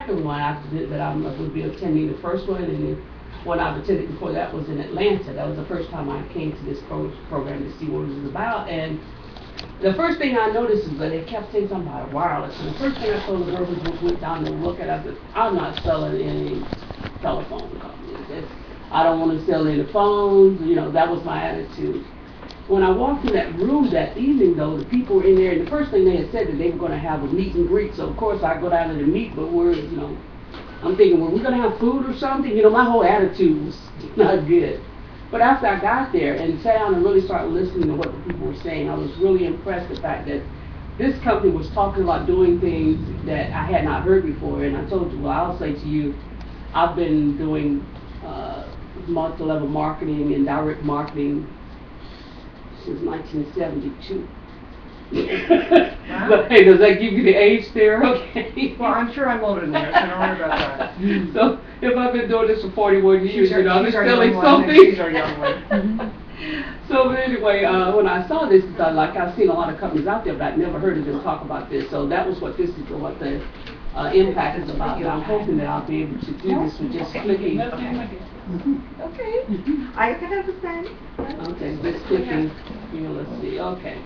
second one that I would be attending. The first one, and the one I've attended before that was in Atlanta. That was the first time I came to this program to see what it was about. And the first thing I noticed is that they kept saying something about wireless. And the first thing I told the girl who went down to look at it, I said, I'm not selling any telephone companies. I don't want to sell any phones. You know, that was my attitude. When I walked in that room that evening, though, the people were in there, and the first thing they had said that they were going to have a meet and greet. So, of course, I go down to the meet, but I'm thinking, were we going to have food or something? You know, my whole attitude was not good. But after I got there and sat down and really started listening to what the people were saying, I was really impressed with the fact that this company was talking about doing things that I had not heard before. And I told you, well, I'll say to you, I've been doing multi-level marketing and direct marketing since 1972. Wow. But hey, does that give you the age there? Okay. Well, I'm sure I'm older than that, so don't worry about that. So if I've been doing this for 41 years, She's our I'm young selling one, something. She's our young one. So but anyway, when I saw this, like I've seen a lot of companies out there, but I'd never heard of them talk about this. So that was what the impact is about. And I'm hoping that I'll be able to do this with just clicking. Okay. I can have the pen. Okay, just clicking. Here, let's see. Okay.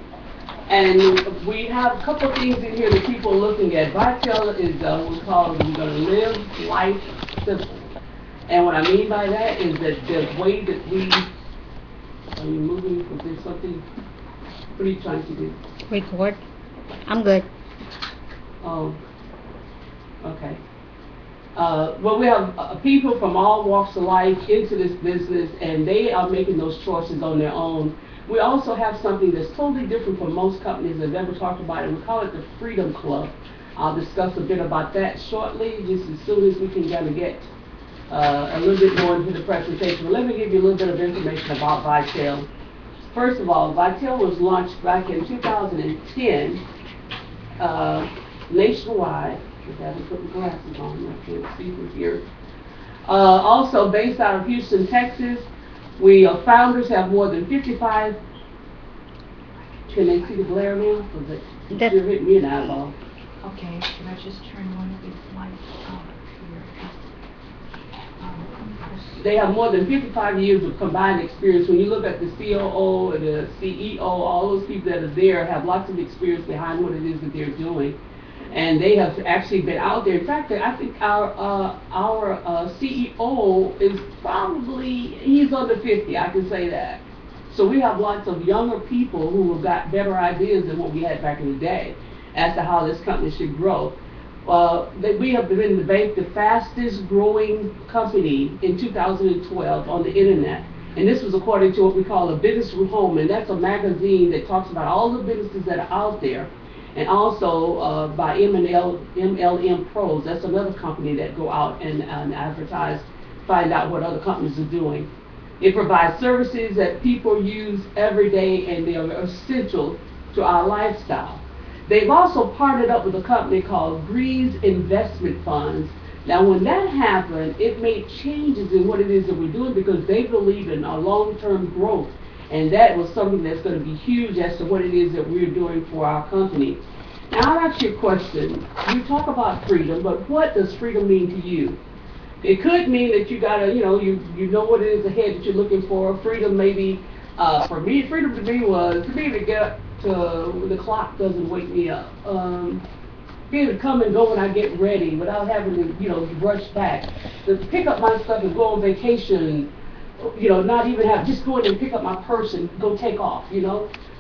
And we have a couple things in here that people are looking at. Vital is what we call, we're going to live life simple. And what I mean by that is that the way that we, are you moving? Is there something? What are you trying to do? Record. I'm good. Oh, okay. Well, we have people from all walks of life into this business, and they are making those choices on their own. We also have something that's totally different from most companies that have ever talked about it. We call it the Freedom Club. I'll discuss a bit about that shortly, just as soon as we can kind of get a little bit more into the presentation. But let me give you a little bit of information about Vital. First of all, Vital was launched back in 2010 nationwide. I haven't put my glasses on, I can't see from here. Also based out of Houston, Texas. We founders have more than 55. Can they see the glare now? Because you're hitting me in the eyeball. Okay, should I just turn one of these lights off here? They have more than 55 years of combined experience. When you look at the COO and the CEO, all those people that are there have lots of experience behind what it is that they're doing. And they have actually been out there. In fact, I think our CEO is probably, he's under 50, I can say that. So we have lots of younger people who have got better ideas than what we had back in the day as to how this company should grow. We have been the fastest growing company in 2012 on the internet. And this was according to what we call a Business from Home, and that's a magazine that talks about all the businesses that are out there. And also by MLM Pros, that's another company that go out and advertise, find out what other companies are doing. It provides services that people use every day, and they are essential to our lifestyle. They've also partnered up with a company called Breeze Investment Funds. Now when that happened, it made changes in what it is that we're doing because they believe in our long-term growth. And that was something that's going to be huge as to what it is that we're doing for our company. Now, I'll ask you a question. We talk about freedom, but what does freedom mean to you? It could mean that you gotta, you know what it is ahead that you're looking for. Freedom maybe, for me, freedom to me was to be able to get up to the clock doesn't wake me up. Be able to come and go when I get ready without having to, rush back. To pick up my stuff and go on vacation. Not even just go in and pick up my purse and go take off,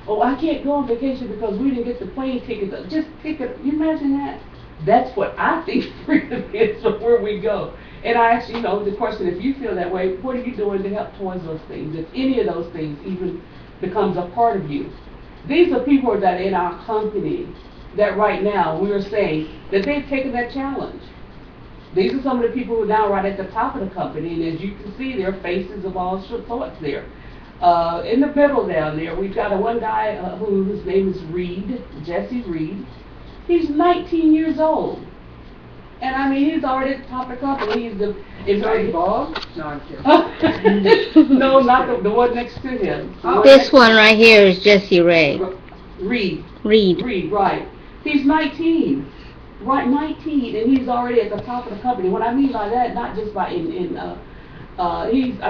Oh, I can't go on vacation because we didn't get the plane ticket. Just pick it. You imagine that? That's what I think freedom is for where we go. And I actually, the question, if you feel that way, what are you doing to help towards those things? If any of those things even becomes a part of you. These are people that in our company that right now we are saying that they've taken that challenge. These are some of the people who are now right at the top of the company, and as you can see, there are faces of all sorts there. In the middle down there, we've got one guy whose name is Reed, Jesse Reed. He's 19 years old. And I mean, he's already at the top of the company. He's already bald? No, I'm kidding. No, not the one next to him. This one right here is Jesse Ray. Reed. Reed. Reed, right. He's 19. Right, 19, and he's already at the top of the company. What I mean by that, not just by I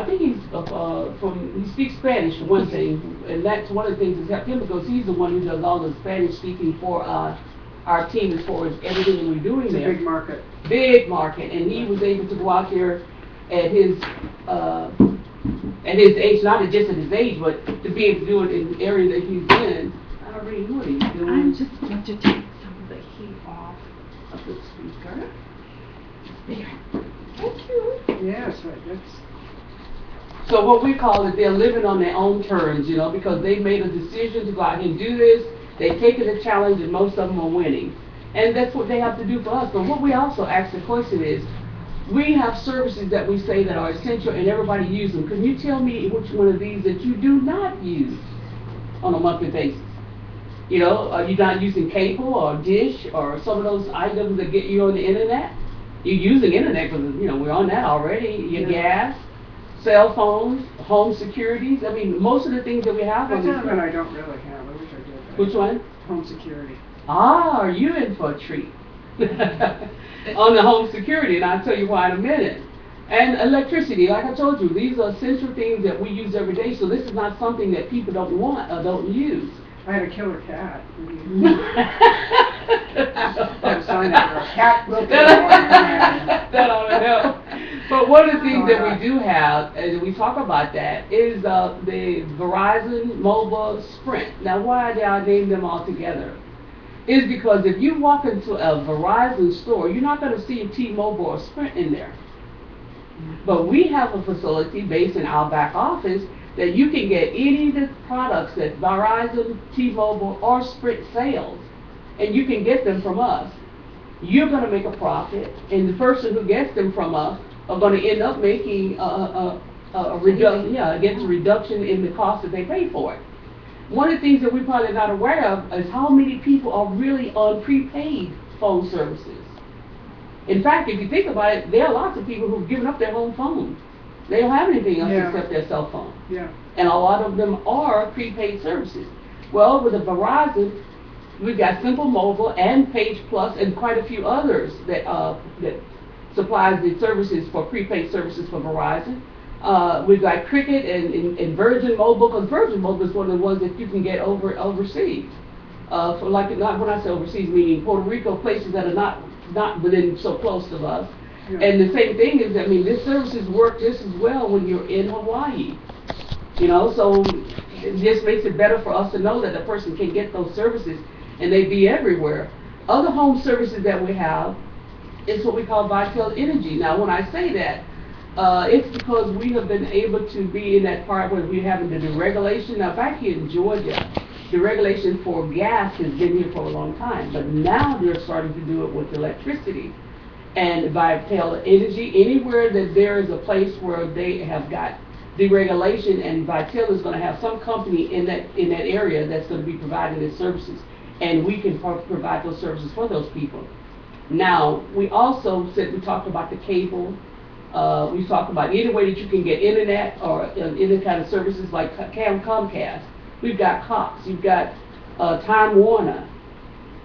think he's he speaks Spanish for one thing, and that's one of the things that's helped him because he's the one who does all the Spanish speaking for our team as far as everything that we're doing there. It's a big market. Big market, and he was able to go out there at his age, not just at his age, but to be able to do it in the area that he's in. I don't really know what he's doing. I'm just going to take some of the heat off of the speaker. There. Thank you. Yes, right, that's... So what we call it, they're living on their own terms, you know, because they made a decision to go out and do this. They've taken the challenge, and most of them are winning. And that's what they have to do for us. But what we also ask the question is, we have services that we say that are essential and everybody uses them. Can you tell me which one of these that you do not use on a monthly basis? You know, are you not using cable or dish or some of those items that get you on the internet? You're using internet because, you know, we're on that already. Your gas, cell phones, home securities. I mean, most of the things that we have on That's one I don't really have. I wish I did. Which one? Home security. Ah, are you in for a treat? On the home security, and I'll tell you why in a minute. And electricity, like I told you, these are essential things that we use every day, so this is not something that people don't want or don't use. I had a killer cat. Cat broke that ought to help. But one of the things that we do have, and we talk about that, is the Verizon, Mobile, Sprint. Now, why did I name them all together? Is because if you walk into a Verizon store, you're not going to see a T-Mobile or Sprint in there. But we have a facility based in our back office that you can get any of the products that Verizon, T-Mobile, or Sprint sells, and you can get them from us. You're going to make a profit, and the person who gets them from us are going to end up making a reduction in the cost that they pay for it. One of the things that we're probably not aware of is how many people are really on prepaid phone services. In fact, if you think about it, there are lots of people who've given up their home phone. They don't have anything else except their cell phone. Yeah. And a lot of them are prepaid services. Well, with the Verizon, we've got Simple Mobile and Page Plus and quite a few others that supplies the services for prepaid services for Verizon. We've got Cricket and Virgin Mobile, because Virgin Mobile is one of the ones that you can get overseas. For like, not when I say overseas, meaning Puerto Rico, places that are not within so close to us. Yeah. And the same thing is, I mean, this services work just as well when you're in Hawaii. You know, so it just makes it better for us to know that the person can get those services and they be everywhere. Other home services that we have is what we call Vital Energy. Now, when I say that, it's because we have been able to be in that part where we're having the deregulation. Now, back here in Georgia, deregulation for gas has been here for a long time, but now they're starting to do it with electricity. And Vital Energy, anywhere that there is a place where they have got deregulation, and Vital is going to have some company in that area that's going to be providing their services, and we can provide those services for those people. Now, we also said, we talked about the cable. We talked about any way that you can get internet or any kind of services like Comcast. We've got Cox. You've got Time Warner.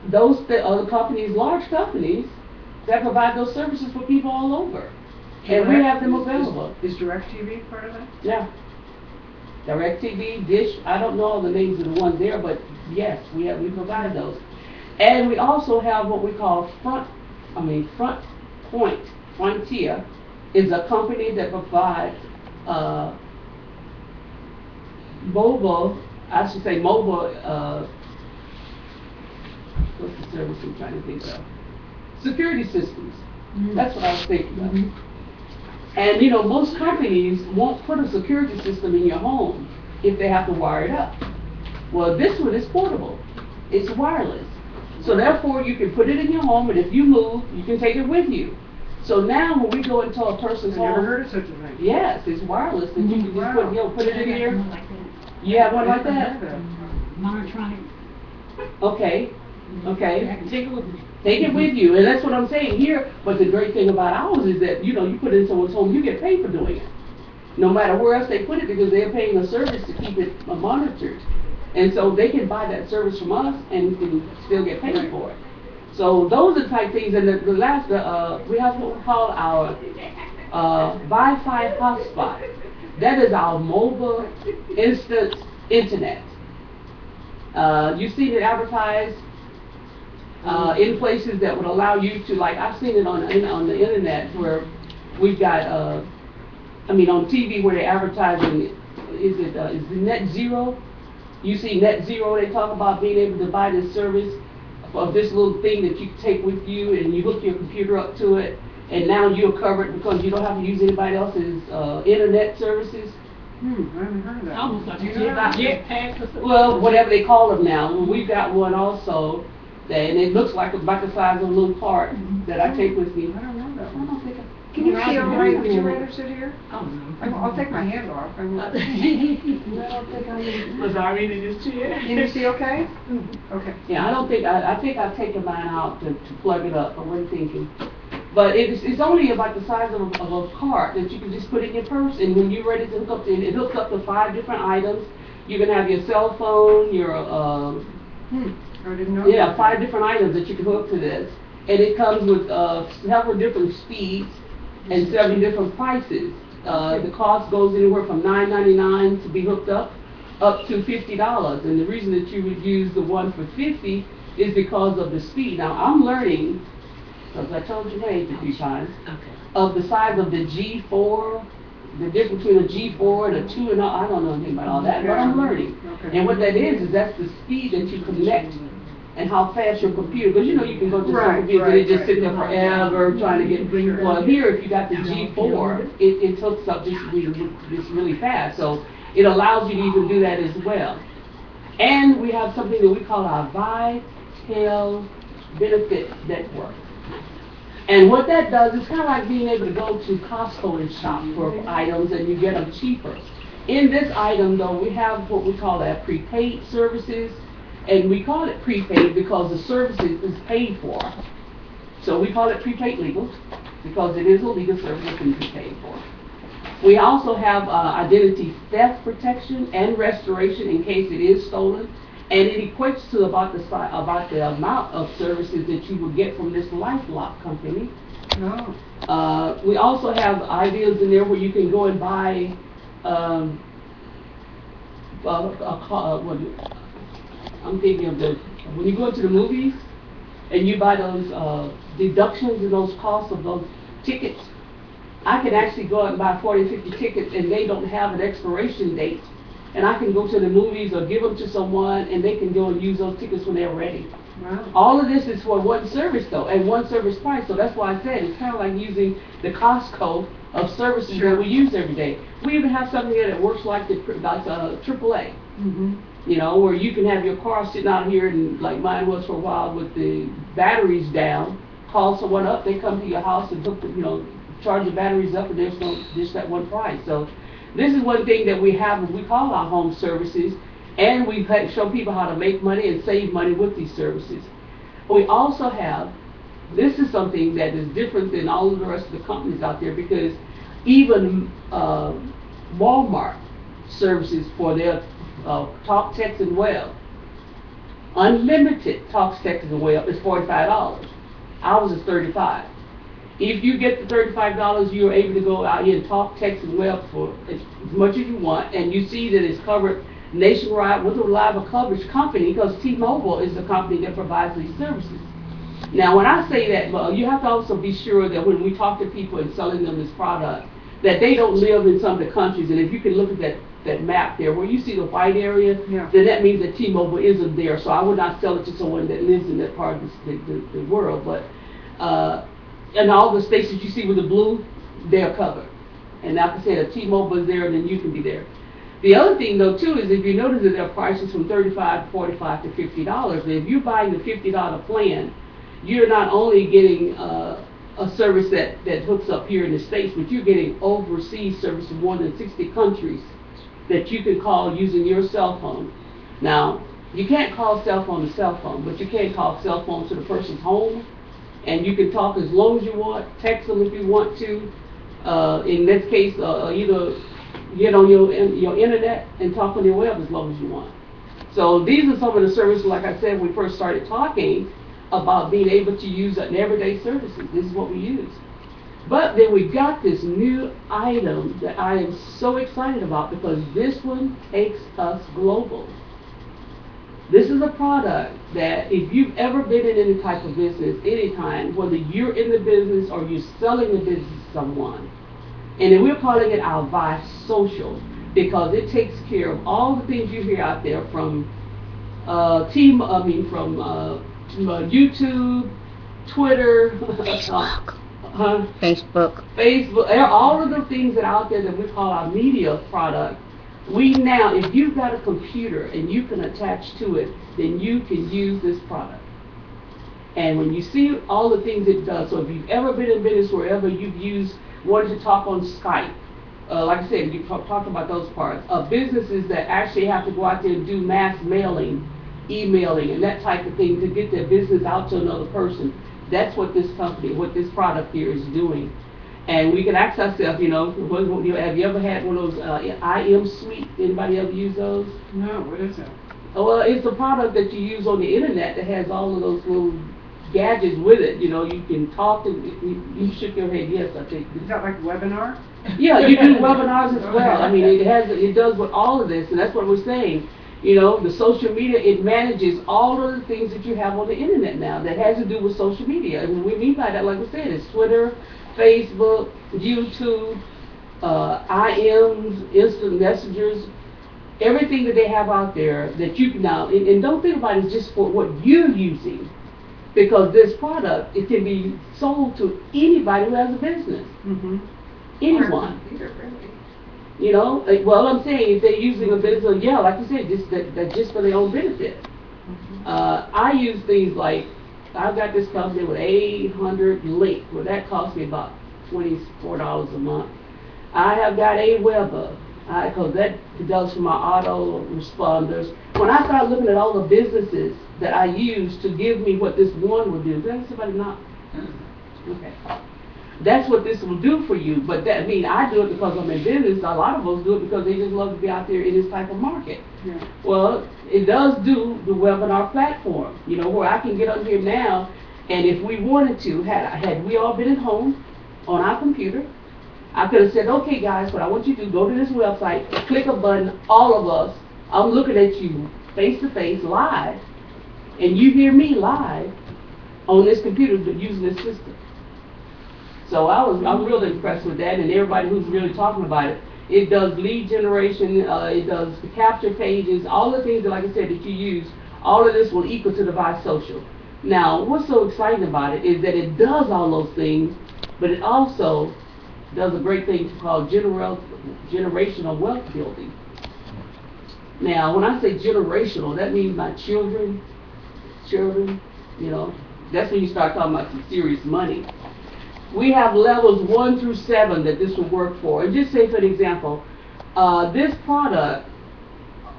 Those other companies, large companies, that provide those services for people all over. And we have them available. Is DirecTV part of that? Yeah. DirecTV, Dish, I don't know all the names of the ones there, but yes, we provide those. And we also have what we call Frontier is a company that provides mobile, what's the service I'm trying to think of? Security systems. Mm-hmm. That's what I was thinking of. Mm-hmm. And you know, most companies won't put a security system in your home if they have to wire it up. Well, this one is portable. It's wireless. So therefore, you can put it in your home, and if you move, you can take it with you. So now, when we go into a person's home, I've never heard of such a thing. Yes, it's wireless, and you can just put it in here. Like you have one like that? Monotronic. Okay. Okay. I can take it with me. Take it with you, and that's what I'm saying here. But the great thing about ours is that, you know, you put it in someone's home, you get paid for doing it. No matter where else they put it, because they're paying a service to keep it monitored. And so they can buy that service from us and can still get paid for it. So those are the type things, and the last, we have what we call our Wi-Fi hotspot. That is our mobile instant internet. You've seen it advertised in places that would allow you to, like, I've seen it on the internet where we've got, on TV where they're advertising, is it Net Zero? You see Net Zero, they talk about being able to buy this service of this little thing that you take with you, and you hook your computer up to it, and now you're covered because you don't have to use anybody else's internet services. I haven't heard of that. Almost like Do you a know that? jetpack or something. Well, whatever they call them now. We've got one also, and it looks like about the size of a little cart that I take with me. I don't know that I one. don't think Can you see all right? Would you I rather sit here? Oh, no. I'll take my hand off. don't think I would. Was Irene in this chair? Can you see okay? Okay. Yeah, I don't think, I think I've taken mine out to plug it up, I wasn't thinking. But it's only about the size of a cart that you can just put in your purse, and when you're ready to hook up, it hooks up to 5 different items. You can have your cell phone, your, I didn't know. yeah, that. 5 different items that you can hook to this. And it comes with several different speeds and several different prices. The cost goes anywhere from $9.99 to be hooked up to $50. And the reason that you would use the one for $50 is because of the speed. Now, I'm learning, because I told you my age a few times, of the size of the G4, the difference between a G4 and a 2 and all. I don't know anything about all that, but I'm learning. Okay. And what that is that's the speed that you connect and how fast your computer, because you know you can go to some computers and it just sit there forever trying to get, well here if you got the G4, it hooks up just really fast. So it allows you to even do that as well. And we have something that we call our Vital Benefit Network. And what that does is kind of like being able to go to Costco and shop for items and you get them cheaper. In this item though, we have what we call our prepaid services. And we call it prepaid because the services is paid for. So we call it prepaid legal because it is a legal service that can be paid for. We also have identity theft protection and restoration in case it is stolen. And it equates to about the amount of services that you will get from this LifeLock company. No. We also have ideas in there where you can go and buy I'm thinking of when you go into the movies and you buy those deductions and those costs of those tickets, I can actually go out and buy 40, 50 tickets and they don't have an expiration date. And I can go to the movies or give them to someone and they can go and use those tickets when they're ready. Wow. All of this is for one service though, and one service price. So that's why I said it's kind of like using the Costco of services that we use every day. We even have something here that works like AAA. You know, where you can have your car sitting out here and like mine was for a while with the batteries down, call someone up, they come to your house and hook the, charge the batteries up and there's just that one price. So this is one thing that we have, we call our home services, and we show people how to make money and save money with these services. We also have, this is something that is different than all of the rest of the companies out there because even Walmart services for their talk, text, and web. Unlimited talk, text, and web is $45. Ours is $35. If you get the $35, you're able to go out here and talk, text, and web for as much as you want, and you see that it's covered nationwide with a reliable coverage company because T-Mobile is the company that provides these services. Now, when I say that, well, you have to also be sure that when we talk to people and selling them this product, that they don't live in some of the countries, and if you can look at that map there, where you see the white area, then that means that T-Mobile isn't there. So I would not sell it to someone that lives in that part of the world. But and all the states that you see with the blue, they're covered. And like I said, if T-Mobile is there, then you can be there. The other thing though too is if you notice that there are prices from $35 to $45 to $50. And if you're buying the $50 plan, you're not only getting a service that hooks up here in the States, but you're getting overseas service in more than 60 countries that you can call using your cell phone. Now, you can't call cell phone to cell phone, but you can call cell phone to the person's home, and you can talk as long as you want, text them if you want to. In this case, either get on your internet and talk on your web as long as you want. So these are some of the services, like I said, when we first started talking, about being able to use it in everyday services. This is what we use. But then we got this new item that I am so excited about because this one takes us global. This is a product that if you've ever been in any type of business, anytime, whether you're in the business or you're selling the business to someone, and then we're calling it our Vice Social because it takes care of all the things you hear out there from YouTube, Twitter, Facebook, all of the things that are out there that we call our media product. We now, if you've got a computer and you can attach to it, then you can use this product. And when you see all the things it does, so if you've ever been in business wherever you've wanted to talk on Skype, like I said, you talked about those parts. Businesses that actually have to go out there and do mass mailing, emailing, and that type of thing to get their business out to another person. That's what this company, what this product here is doing. And we can ask ourselves, have you ever had one of those IM Suite? Anybody ever use those? No, what is that? Well, it's a product that you use on the internet that has all of those little gadgets with it. You can talk to, you shook your head, yes, I think. Is that like a webinar? Yeah, you do webinars as well. I mean, it does with all of this, and that's what we're saying. The social media, it manages all of the things that you have on the internet now that has to do with social media. And what we mean by that, like I said, is Twitter, Facebook, YouTube, IMs, instant messengers, everything that they have out there that you can now, and don't think about it just for what you're using, because this product, it can be sold to anybody who has a business. Mm-hmm. Anyone. Well, I'm saying if they're using a business, yeah, like you said, just for their own benefit. Mm-hmm. I use things like, I've got this company with 800 link. Well, that costs me about $24 a month. I have got Aweber, because that does for my auto responders. When I started looking at all the businesses that I use to give me what this one would do, does somebody not? Okay. That's what this will do for you, but I do it because I'm in business. A lot of us do it because they just love to be out there in this type of market. Yeah. Well, it does do the webinar platform, where I can get on here now, and if we wanted to, had we all been at home on our computer, I could have said, okay guys, what I want you to do, go to this website, click a button, all of us, I'm looking at you face to face live, and you hear me live on this computer using this system. So I'm really impressed with that, and everybody who's really talking about it. It does lead generation, it does capture pages, all the things that, like I said, that you use, all of this will equal to the Vice Social. Now, what's so exciting about it is that it does all those things, but it also does a great thing called generational wealth building. Now, when I say generational, that means my children, that's when you start talking about some serious money. We have levels 1 through 7 that this will work for. And just say, for example, this product,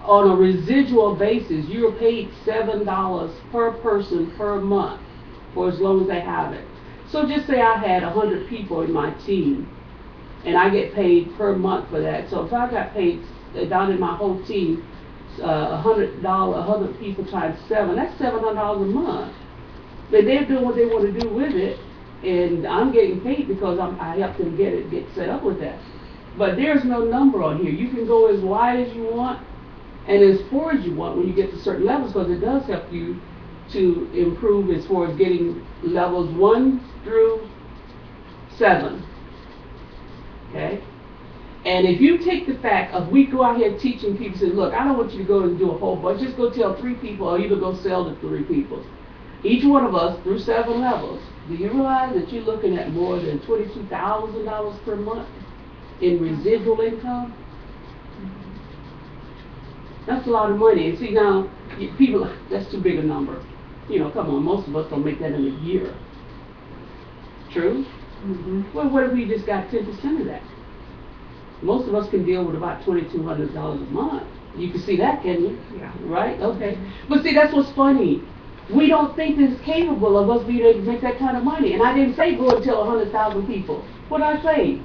on a residual basis, you're paid $7 per person per month for as long as they have it. So just say I had 100 people in my team, and I get paid per month for that. So if I got paid down in my whole team, $100 people times 7, that's $700 a month. But they're doing what they want to do with it. And I'm getting paid because I helped them get set up with that. But there's no number on here. You can go as wide as you want and as far as you want when you get to certain levels, because it does help you to improve as far as getting levels 1 through 7. Okay? And if you take the fact of we go out here teaching people, say, look, I don't want you to go and do a whole bunch. Just go tell 3 people, or even go sell to 3 people. Each one of us through 7 levels. Do you realize that you're looking at more than $22,000 per month in residual income? That's a lot of money. And see now, people, that's too big a number. Come on, most of us don't make that in a year. True? Mm-hmm. Well, what if we just got 10% of that? Most of us can deal with about $2,200 a month. You can see that, can you? Yeah. Right? Okay. But see, that's what's funny. We don't think it's capable of us being able to make that kind of money. And I didn't say go and tell 100,000 people. What did I say?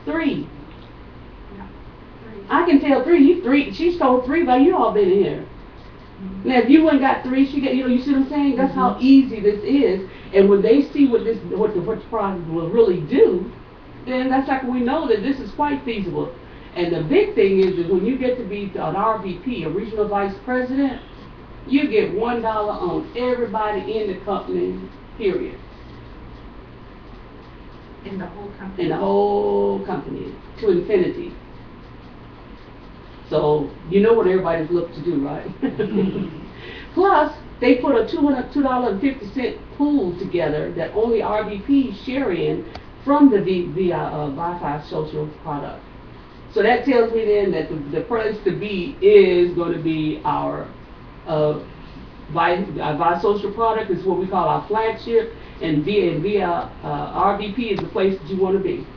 3. Yeah. 3. I can tell 3. She's told 3 by you all been here. Now, if you ain't got 3, she get, you know, you see what I'm saying? That's how easy this is. And when they see what the product will really do, then that's like we know that this is quite feasible. And the big thing is that when you get to be an RVP, a regional vice president, you get $1 on everybody in the company, period. In the whole company? In the whole company, to infinity. So, you know what everybody's looking to do, right? Plus, they put a $2.50 pool together that only RVPs share in from the Wi-Fi social product. So that tells me then that the place to be is going to be our Wi social product is what we call our flagship, and via RVP is the place that you want to be.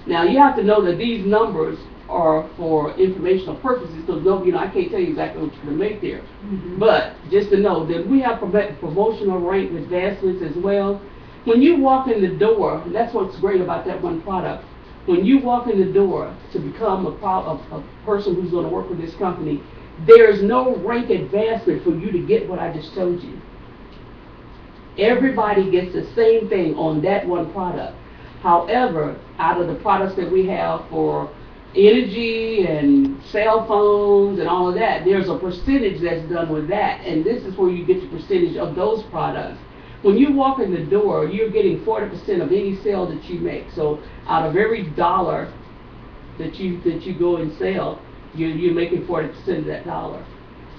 Now you have to know that these numbers are for informational purposes, because you know I can't tell you exactly what you're going to make there. But just to know that we have promotional rank advancements as well. When you walk in the door, and that's what's great about that one product. When you walk in the door to become a person who's going to work with this company, there's no rank advancement for you to get what I just told you. Everybody gets the same thing on that one product. However, out of the products that we have for energy and cell phones and all of that, there's a percentage that's done with that, and this is where you get the percentage of those products. When you walk in the door, you're getting 40% of any sale that you make. So out of every dollar that you go and sell, you're making 40% of that dollar.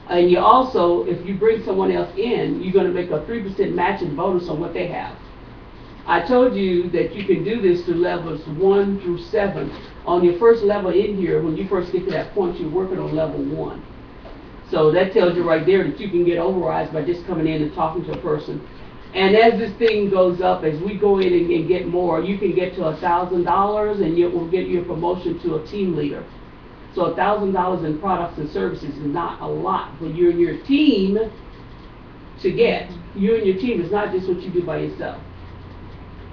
And you also, if you bring someone else in, you're going to make a 3% matching bonus on what they have. I told you that you can do this through levels 1 through 7. On your first level in here, when you first get to that point, you're working on level 1. So that tells you right there that you can get overrides by just coming in and talking to a person. And as this thing goes up, as we go in and get more, you can get to $1,000, and we'll get you a promotion to a team leader. So $1,000 in products and services is not a lot for you and your team to get. You and your team is not just what you do by yourself.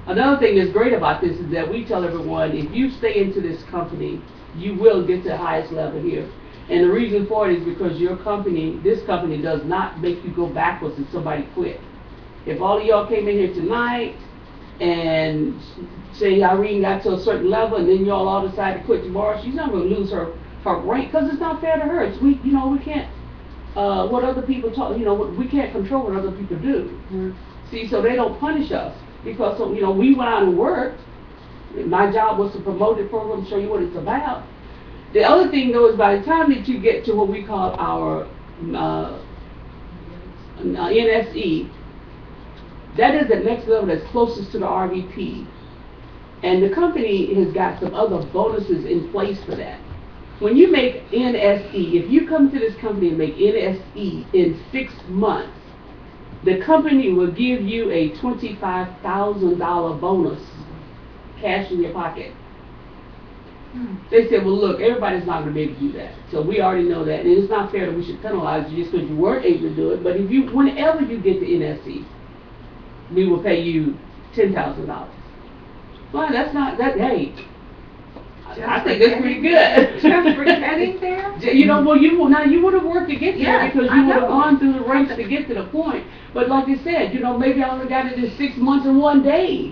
Another thing that's great about this is that we tell everyone, if you stay into this company, you will get to the highest level here. And the reason for it is because your company, this company, does not make you go backwards if somebody quit. If all of y'all came in here tonight and say Irene got to a certain level and then y'all all decide to quit tomorrow, she's not going to lose her rank, because it's not fair to her. It's, we can't, what other people talk, we can't control what other people do. See, so they don't punish us. Because, we went out and worked. My job was to promote the program, show you what it's about. The other thing, though, is by the time that you get to what we call our NSE, that is the next level that's closest to the RVP. And the company has got some other bonuses in place for that. When you make NSE, if you come to this company and make NSE in 6 months, the company will give you a $25,000 bonus, cash in your pocket. They said, well, look, everybody's not going to be able to do that. So we already know that. And it's not fair that we should penalize you just because you weren't able to do it. But whenever you get to NSE, we will pay you $10,000. Well, that's not, hey, I think that's pretty good. Just for getting there? Well, you would have worked to get there, because you would have gone through the ranks to get to the point. But like I said, maybe I only got it in 6 months and 1 day.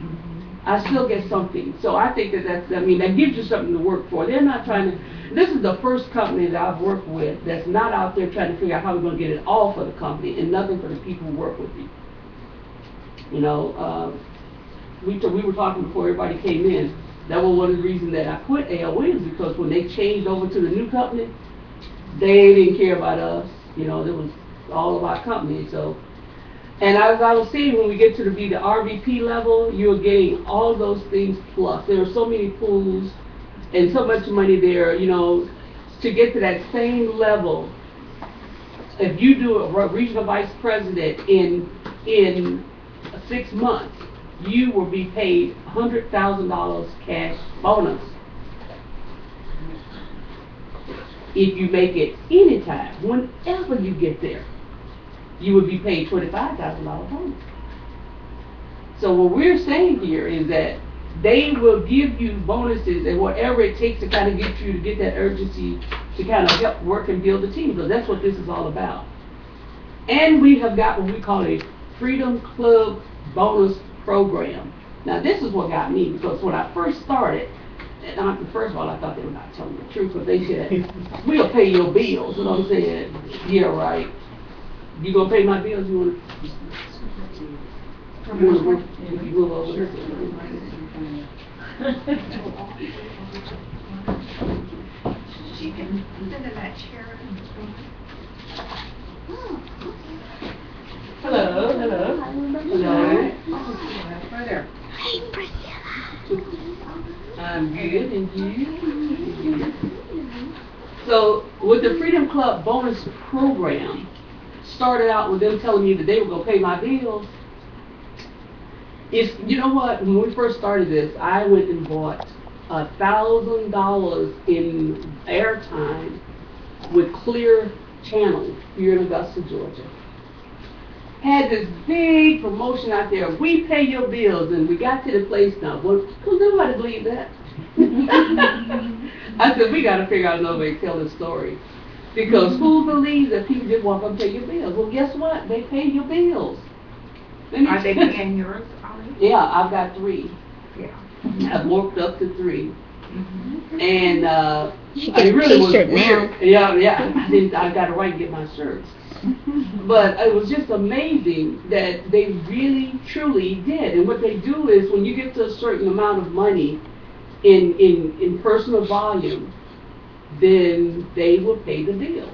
I still get something. So I think that gives you something to work for. They're not trying to, this is the first company that I've worked with that's not out there trying to figure out how we're going to get it all for the company and nothing for the people who work with you. We were talking before everybody came in. That was one of the reasons that I quit A.L. Williams, because when they changed over to the new company, they didn't care about us. It was all of our company. So, and as I was saying, when we get to be the RVP level, you're getting all those things plus. There are so many pools and so much money there, to get to that same level. If you do a regional vice president in 6 months, you will be paid $100,000 cash bonus. If you make it anytime, whenever you get there, you will be paid $25,000 bonus. So what we're saying here is that they will give you bonuses and whatever it takes to kind of get that urgency to kind of help work and build a team. So that's what this is all about. And we have got what we call a Freedom Club bonus program. Now this is what got me, because when I first started, first of all, I thought they were not telling the truth, but they said, we'll pay your bills. You know what I'm saying? Yeah, right. You gonna pay my bills? You wanna move, if you move over here. She can sit in that chair. Hello, hello. Hello. Right there. Hey, Priscilla. I'm good, and you? So, with the Freedom Club bonus program, started out with them telling me that they were going to pay my bills. You know what, when we first started this, I went and bought $1,000 in airtime with Clear Channel here in Augusta, Georgia. Had this big promotion out there, we pay your bills, and we got to the place now. Well, nobody believe that. I said, we got to figure out another way to tell this story. Because who believes that people just walk up and pay your bills? Well, guess what? They pay your bills. Are they paying yours, Ollie? Yeah, I've got 3. Yeah. I've worked up to 3. Mm-hmm. And She I gets really a was t-shirt weird. now. Yeah. I got to right to get my shirts. But it was just amazing that they really, truly did. And what they do is when you get to a certain amount of money in personal volume, then they will pay the bills.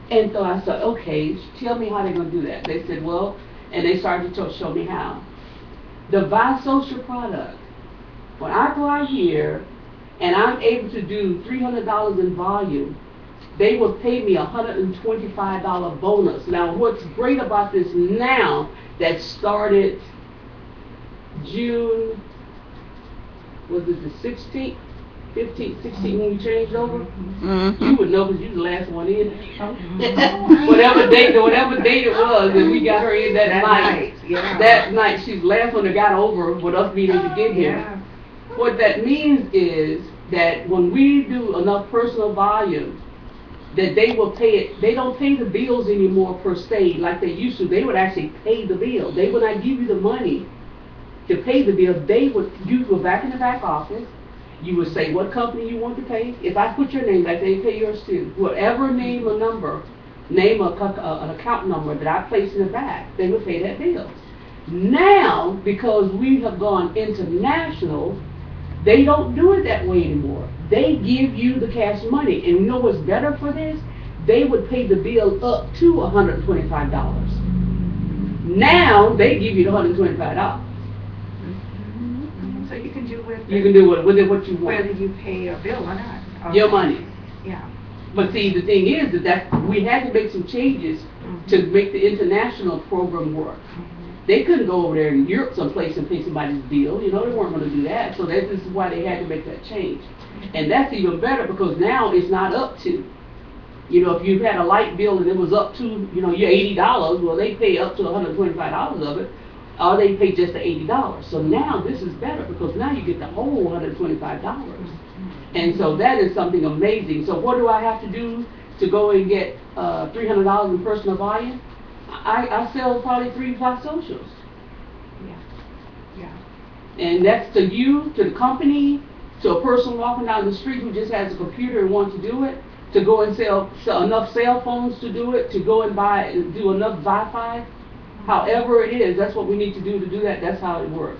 And so I said, okay, tell me how they're going to do that. They said, well, and they started to show me how. The buy social product, when I go out here and I'm able to do $300 in volume, they will pay me a $125 bonus. Now, what's great about this now, that started June, was it the 16th, 15th, 16th when we changed over? You would know because you was the last one in. whatever date it was, and we got her in that night. Yeah. That night, she's the last one that got over with us being able to get here. Yeah. What that means is that when we do enough personal volume, that they will pay it. They don't pay the bills anymore per se like they used to. They would actually pay the bill. They would not give you the money to pay the bill. You go back in the back office. You would say what company you want to pay. If I put your name back, they pay yours too. Whatever name an account number that I place in the back, they would pay that bill. Now, because we have gone international, they don't do it that way anymore. They give you the cash money. And you know what's better for this? They would pay the bill up to $125. Now, they give you the $125. So you can do with it. You can do with it what you want. Whether you pay a bill or not. Okay. Your money. Yeah. But see, the thing is that we had to make some changes to make the international program work. They couldn't go over there in Europe someplace and pay somebody's bill. You know, they weren't going to do that. So this is why they had to make that change. And that's even better because now it's not up to. You know, if you had a light bill and it was up to, you know, your $80, well, they pay up to $125 of it, or they pay just the $80. So now this is better because now you get the whole $125. And so that is something amazing. So what do I have to do to go and get $300 in personal volume? I sell probably 3-5 socials. Yeah. Yeah. And that's to you, to the company, to a person walking down the street who just has a computer and wants to do it, to go and sell enough cell phones to do it, to go and do enough Wi-Fi. However it is, that's what we need to do that. That's how it works.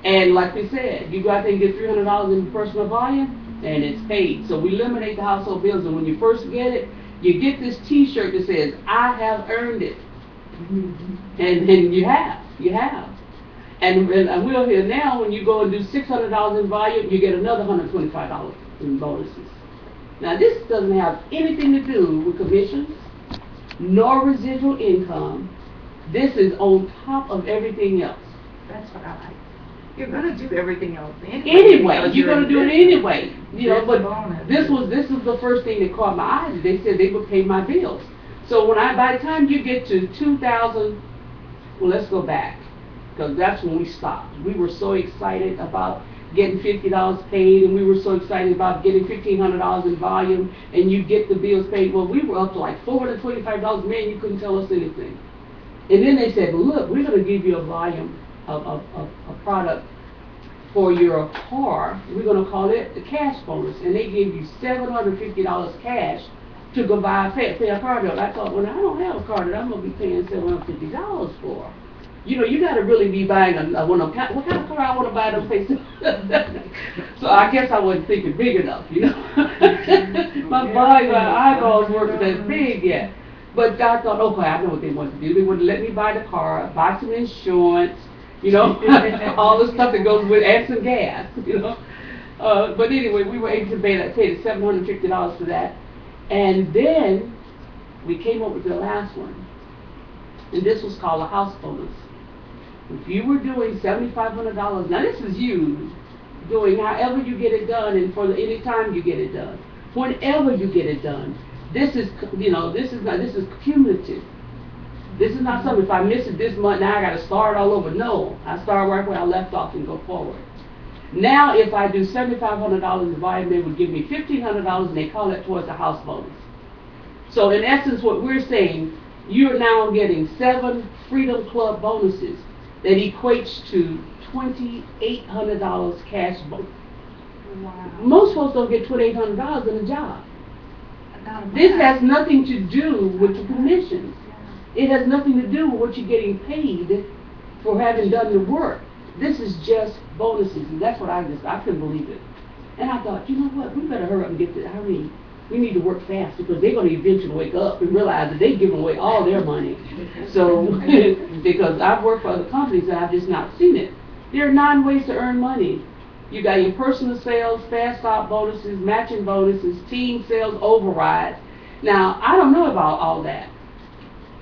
And like we said, you go out there and get $300 in personal volume, and it's paid. So we eliminate the household bills, and when you first get it, you get this T-shirt that says, I have earned it. And you have. And we're here now, when you go and do $600 in volume, you get another $125 in bonuses. Now this doesn't have anything to do with commissions, nor residual income. This is on top of everything else. That's what I like. You're gonna do everything else anyway. You're gonna do it anyway. You know, but this is the first thing that caught my eye. They said they would pay my bills. So by the time you get to 2000, well, let's go back, because that's when we stopped. We were so excited about getting $50 paid, and we were so excited about getting $1,500 in volume, and you get the bills paid. Well, we were up to like $425. Man, you couldn't tell us anything. And then they said, look, we're going to give you a volume of product for your car. We're going to call it the cash bonus. And they gave you $750 cash to go pay a car bill. I thought, well, I don't have a car that I'm going to be paying $750 for. You know, you got to really be buying what kind of car I want to buy to pay. So I guess I wasn't thinking big enough, you know. my eyeballs weren't that big yet. But I thought, okay, I know what they want to do. They want to let me buy the car, buy some insurance, you know, all the stuff that goes with, and some gas, you know. But anyway, we were able to pay the $750 for that. And then we came up with the last one. And this was called a house bonus. If you were doing $7,500, now this is you doing however you get it done and for any time you get it done, whenever you get it done. This is, you know, this is cumulative. This is not something, if I miss it this month, now I got to start all over. No, I start right where I left off and go forward. Now, if I do $7,500 in volume, they would give me $1,500, and they call it towards the house bonus. So, in essence, what we're saying, you're now getting 7 Freedom Club bonuses that equates to $2,800 cash bonus. Wow. Most folks don't get $2,800 in a job. This has nothing to do with the commissions. It has nothing to do with what you're getting paid for having done the work. This is just bonuses, and that's what I couldn't believe it. And I thought, you know what, we better hurry up and get this. We need to work fast because they're going to eventually wake up and realize that they've given away all their money. So, because I've worked for other companies and I've just not seen it. There are 9 ways to earn money. You got your personal sales, fast start bonuses, matching bonuses, team sales, override. Now, I don't know about all that.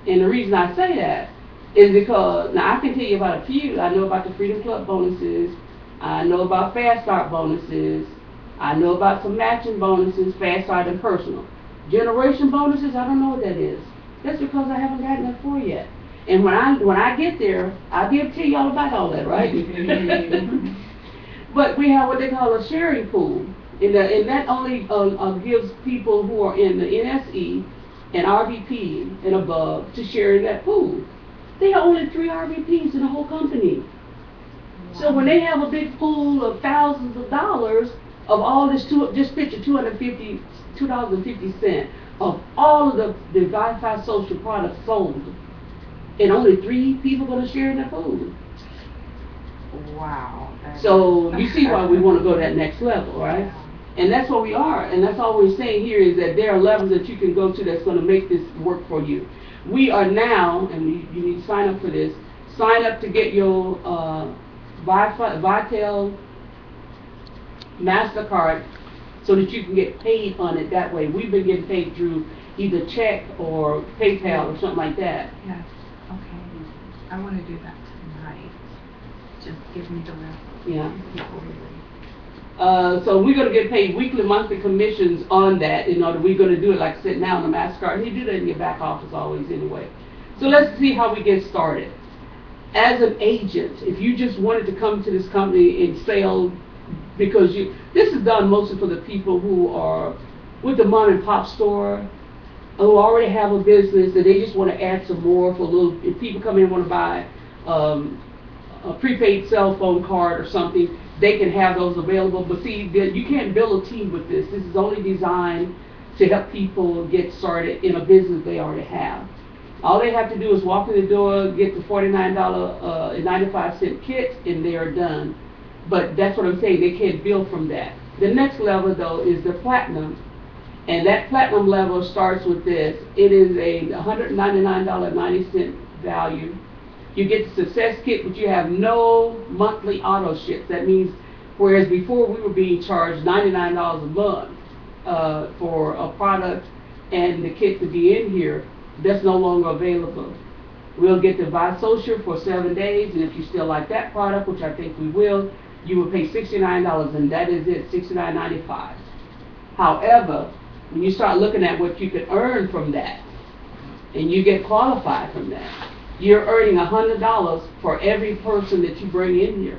And the reason I say that is because, now I can tell you about a few. I know about the Freedom Club bonuses. I know about fast start bonuses. I know about some matching bonuses, fast start and personal. Generation bonuses, I don't know what that is. That's because I haven't gotten that for yet. And when I get there, I'll be able to tell you all about all that, right? But we have what they call a sharing pool. And that only gives people who are in the NSE and RVP and above to share in that pool. There are only 3 RVPs in the whole company. Wow. So when they have a big pool of thousands of dollars of all this, just picture $2.50 of all of the Wi-Fi social products sold, and only 3 people going to share in that pool. Wow. So you see why we want to go to that next level, right? And that's what we are, and that's all we're saying here is that there are levels that you can go to that's going to make this work for you. We are now, and you need to sign up for this, sign up to get your Vitel MasterCard so that you can get paid on it that way. We've been getting paid through either check or PayPal or something like that. Yes, okay. I want to do that tonight. Just give me the rest. Yeah. So we're going to get paid weekly, monthly commissions on that. In order, we're going to do it like sitting down on the MasterCard. And you do that in your back office always anyway. So let's see how we get started. As an agent, if you just wanted to come to this company and sell, because this is done mostly for the people who are with the mom and pop store, who already have a business and they just want to add some more for a little. If people come in and want to buy a prepaid cell phone card or something, they can have those available. But see, you can't build a team with this. This is only designed to help people get started in a business they already have. All they have to do is walk in the door, get the $49.95 kit, and they are done. But that's what I'm saying, they can't build from that. The next level, though, is the platinum. And that platinum level starts with this. It is a $199.90 value. You get the success kit, but you have no monthly auto ships. That means, whereas before we were being charged $99 a month for a product and the kit to be in here, that's no longer available. We'll get the Buy Social for 7 days, and if you still like that product, which I think we will, you will pay $69, and that is it, $69.95. However, when you start looking at what you can earn from that, and you get qualified from that, you're earning $100 for every person that you bring in here.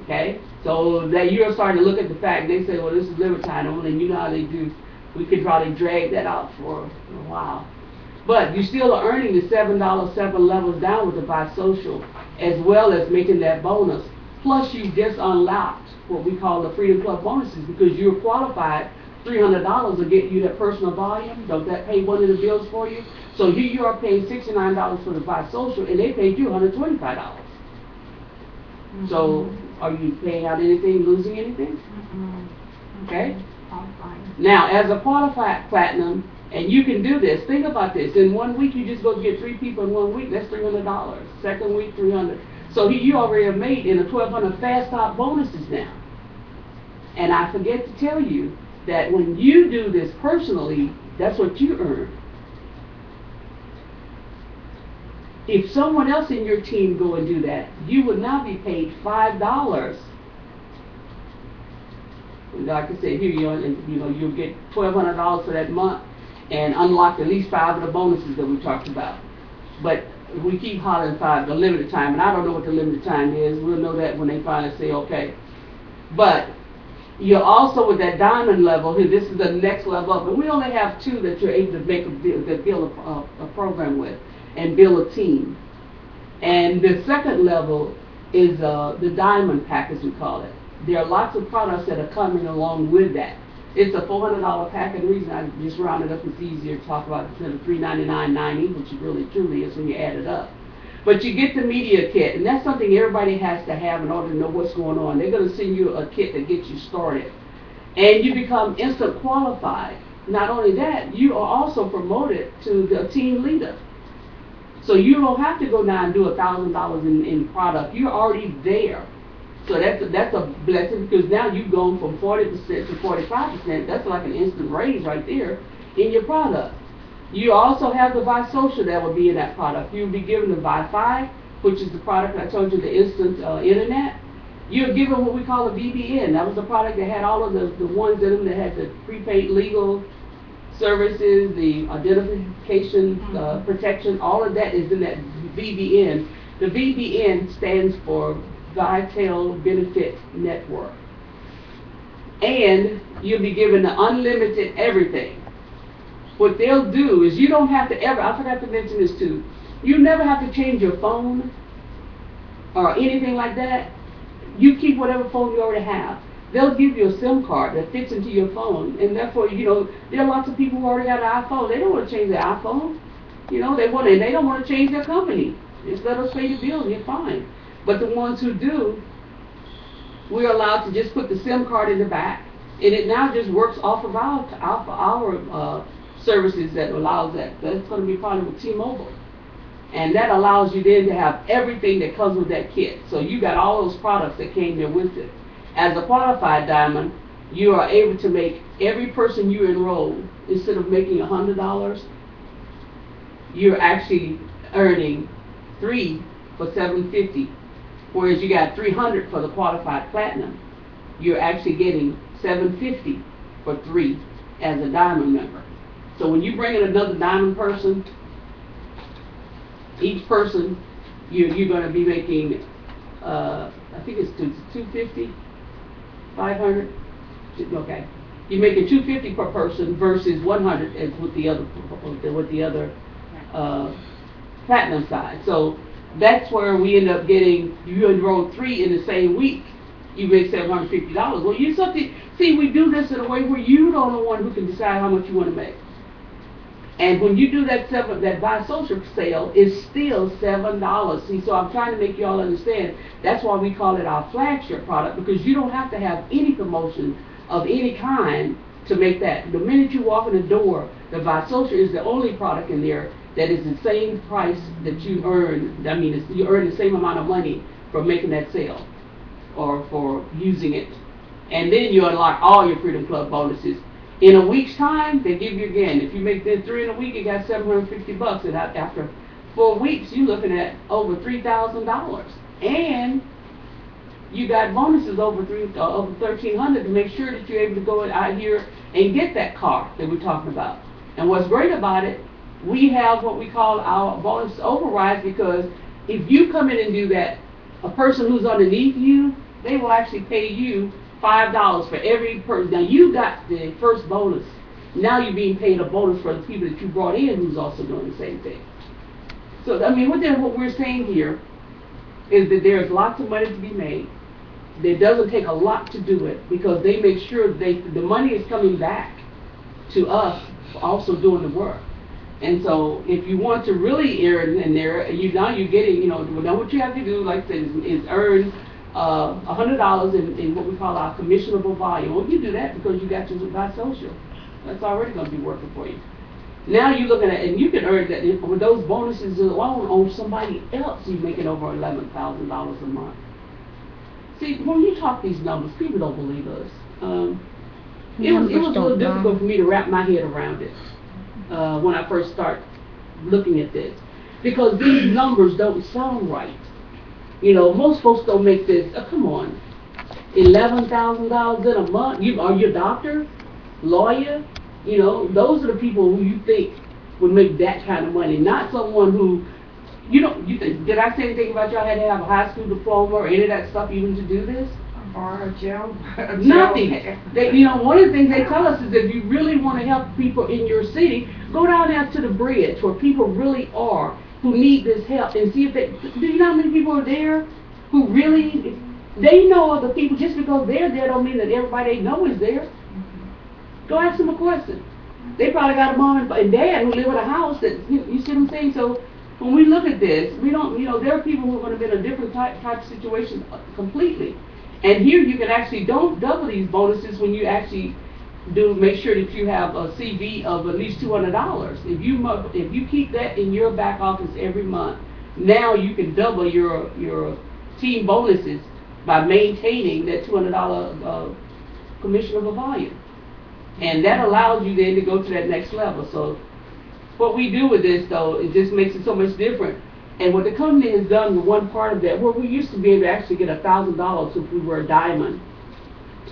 Okay? So that you're starting to look at the fact, they say, well, this is Libertine only, and you know how they do. We could probably drag that out for a while. But you still are earning the $7 7 levels down with the Bisocial, as well as making that bonus. Plus you just unlocked what we call the Freedom Club bonuses, because you're qualified. $300 will get you that personal volume. Don't that pay one of the bills for you? So here you are paying $69 for the Bisocial, and they paid you $125. Mm-hmm. So are you paying out anything, losing anything? Mm-hmm. Okay? Now, as a qualified platinum, and you can do this, think about this. In 1 week, you just go get 3 people in 1 week, that's $300. Second week, $300. So you already have made in the $1,200 fast stop bonuses now. And I forget to tell you that when you do this personally, that's what you earn. If someone else in your team go and do that, you would now be paid $5. Like I said, here you'll get $1,200 for that month and unlock at least 5 of the bonuses that we talked about. But we keep hollering 5, the limited time, and I don't know what the limited time is. We'll know that when they finally say okay. But you're also with that diamond level here. This is the next level up, and we only have 2 that you're able to make build a program with and build a team. And the second level is the diamond pack, as we call it. There are lots of products that are coming along with that. It's a $400 pack, and the reason I just rounded up, it's easier to talk about instead of $399.90, which it really truly is when you add it up. But you get the media kit, and that's something everybody has to have in order to know what's going on. They're going to send you a kit that gets you started, and you become instant qualified. Not only that, you are also promoted to the team leader. So you don't have to go down and do $1,000 in product. You're already there. So that's a blessing, because now you've gone from 40% to 45%. That's like an instant raise right there in your product. You also have the Bisocial that will be in that product. You'll be given the Wi-Fi, which is the product I told you, the instant internet. You're given what we call a BBN. That was the product that had all of the ones in them that had the prepaid legal services, the identification protection. All of that is in that BBN. The BBN stands for Vital Benefit Network. And you'll be given the unlimited everything. What they'll do is you don't have to ever, I forgot to mention this too, you never have to change your phone or anything like that. You keep whatever phone you already have. They'll give you a SIM card that fits into your phone, and therefore, there are lots of people who already got an iPhone. They don't want to change their iPhone. They don't want to change their company. Just let us pay the bill and you're fine. But the ones who do, we're allowed to just put the SIM card in the back, and it now just works off of our services that allows that. That's going to be part of T-Mobile. And that allows you then to have everything that comes with that kit. So you got all those products that came there with it. As a qualified diamond, you are able to make every person you enroll, instead of making $100, you're actually earning 3 for $750. Whereas you got $300 for the qualified platinum, you're actually getting $750 for 3 as a diamond member. So when you bring in another diamond person, each person you're going to be making, I think it's $250, $500. Okay, you're making $250 per person versus $100 as with the other platinum side. So that's where we end up getting, you enroll 3 in the same week, you make $750. Well, we do this in a way where you don't know one who can decide how much you want to make. And when you do that Bisocial sale, it's still $7. See, so I'm trying to make you all understand, that's why we call it our flagship product, because you don't have to have any promotion of any kind to make that. The minute you walk in the door, the Bisocial is the only product in there that is the same price that you earn. I mean, you earn the same amount of money for making that sale or for using it. And then you unlock all your Freedom Club bonuses. In a week's time, they give you again. If you make that 3 in a week, you got $750. And after 4 weeks, you're looking at over $3,000. And you got bonuses over $1,300 to make sure that you're able to go out here and get that car that we're talking about. And what's great about it, we have what we call our bonus overrides, because if you come in and do that, a person who's underneath you, they will actually pay you $5 for every person. Now you got the first bonus. Now you're being paid a bonus for the people that you brought in who's also doing the same thing. So, I mean, what we're saying here is that there's lots of money to be made. It doesn't take a lot to do it because they make sure the money is coming back to us for also doing the work. And so if you want to really earn in there, you're getting, now what you have to do, like I said, is earn $100 in what we call our commissionable volume. Well, you do that because you got your buy social. That's already going to be working for you. Now you're looking at, and you can earn that with those bonuses alone on somebody else, you're making over $11,000 a month. See, when you talk these numbers, people don't believe us. It was a little difficult for me to wrap my head around it when I first start looking at this, because these numbers don't sound right. Most folks don't make this. Come on, $11,000 in a month. Are you a doctor, lawyer? Those are the people who you think would make that kind of money, not someone who, did I say anything about y'all had to have a high school diploma or any of that stuff even to do this? Or a jail. Nothing. One of the things they tell us is if you really want to help people in your city, go down there to the bridge where people really are who need this help and see if do you know how many people are there who really, they know other people. Just because they're there don't mean that everybody they know is there. Go ask them a question. They probably got a mom and dad who live in a house that, you see what I'm saying? So when we look at this, we don't, there are people who are going to be in a different type of situation completely. And here you can actually don't double these bonuses when you actually make sure that you have a CV of at least $200. If you keep that in your back office every month, now you can double your team bonuses by maintaining that $200 commissionable volume. And that allows you then to go to that next level. So what we do with this, though, it just makes it so much different. And what the company has done with one part of that, where we used to be able to actually get $1,000 if we were a diamond,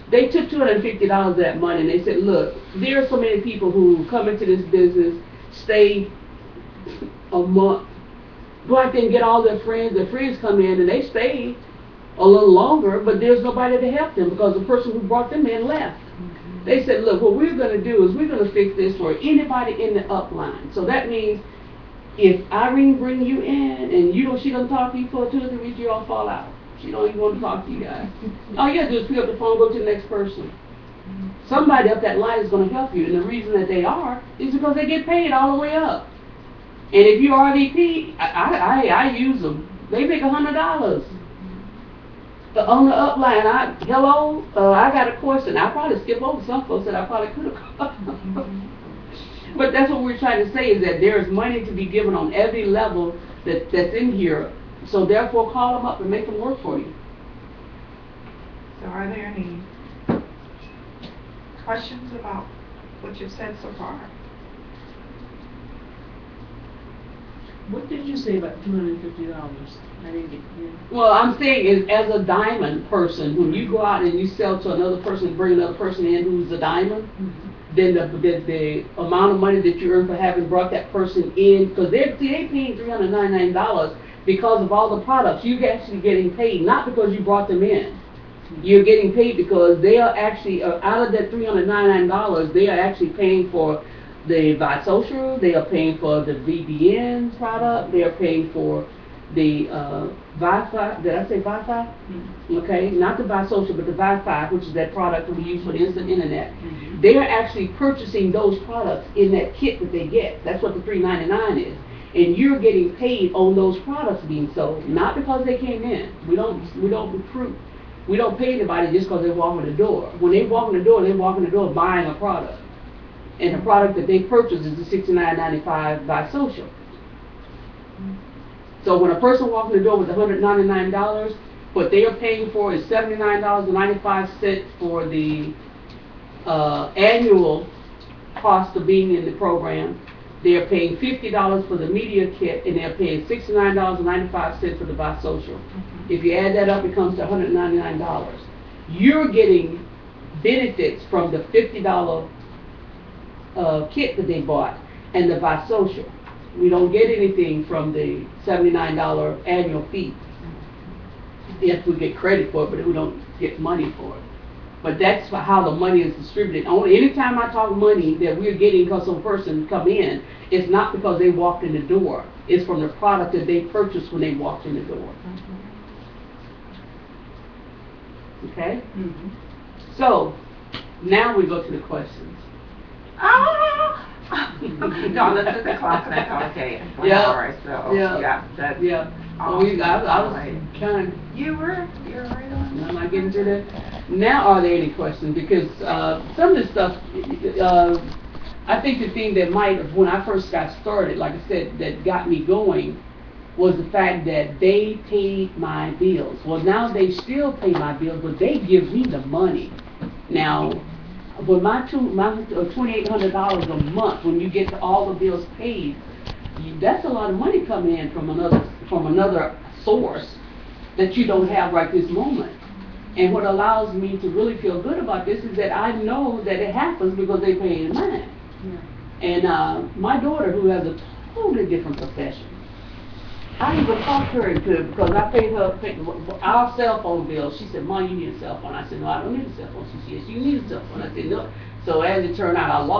they took $250 of that money and they said, look, there are so many people who come into this business, stay a month, go out there and get all their friends come in and they stay a little longer, but there's nobody to help them because the person who brought them in left. They said, look, what we're going to do is we're going to fix this for anybody in the upline. So that means if Irene bring you in and she don't talk to you for 2 or 3 weeks, you all fall out. She don't even want to talk to you guys. All you got to do is pick up the phone, go to the next person. Somebody up that line is going to help you. And the reason that they are is because they get paid all the way up. And if you're RVP, I use them. They make $100. On the upline, I got a question. I probably skip over some folks that I probably could have. But that's what we're trying to say is that there is money to be given on every level that's in here. So therefore, call them up and make them work for you. So are there any questions about what you've said so far? What did you say about $250? I didn't get you. Well, I'm saying is as a diamond person, when you go out and you sell to another person and bring another person in who's a diamond, then the amount of money that you earn for having brought that person in, because they're paying $399 because of all the products. You're actually getting paid, not because you brought them in. You're getting paid because they are actually, out of that $399, they are actually paying for the Visocial, they are paying for the VBN product, they are paying for the Wi-Fi, did I say Wi-Fi? Mm-hmm. Okay, not the Visocial, but the Wi-Fi, which is that product that we use for the instant internet. Mm-hmm. They are actually purchasing those products in that kit that they get. That's what the $399 is. And you're getting paid on those products being sold, not because they came in. We don't recruit. We don't pay anybody just because they walk in the door. When they walk in the door, they walk in the door buying a product. And the product that they purchase is the $69.95 Visocial. So when a person walks in the door with $199, what they are paying for is $79.95 for the annual cost of being in the program. They are paying $50 for the media kit, and they are paying $69.95 for the Visocial. If you add that up, it comes to $199. You're getting benefits from the $50 kit that they bought and the Visocial. We don't get anything from the $79 annual fee. Yes, we get credit for it, but we don't get money for it. But that's how the money is distributed. Only anytime I talk money that we're getting because some person come in, it's not because they walked in the door. It's from the product that they purchased when they walked in the door. Okay? Mhm. So, now we go to the questions. No, that's at the clock, and I thought, okay, 1 Yeah. hour, so, yeah, that's. Yeah. So I was kind of, You were right on. am I getting to that? Now, are there any questions? Because some of this stuff, I think the thing that might have, when I first got started, like I said, that got me going, was the fact that they paid my bills. Well, now they still pay my bills, but they give me the money. Now, with my $2,800 a month, when you get to all the bills paid, that's a lot of money coming in from another source that you don't have right this moment. And what allows me to really feel good about this is that I know that it happens because they pay in mine. Yeah. And my daughter, who has a totally different profession, I even talked her into it because I paid her our cell phone bill. She said, "Mom, you need a cell phone." I said, "No, I don't need a cell phone." She said, "Yes, you need a cell phone." I said, "No." So as it turned out, I lost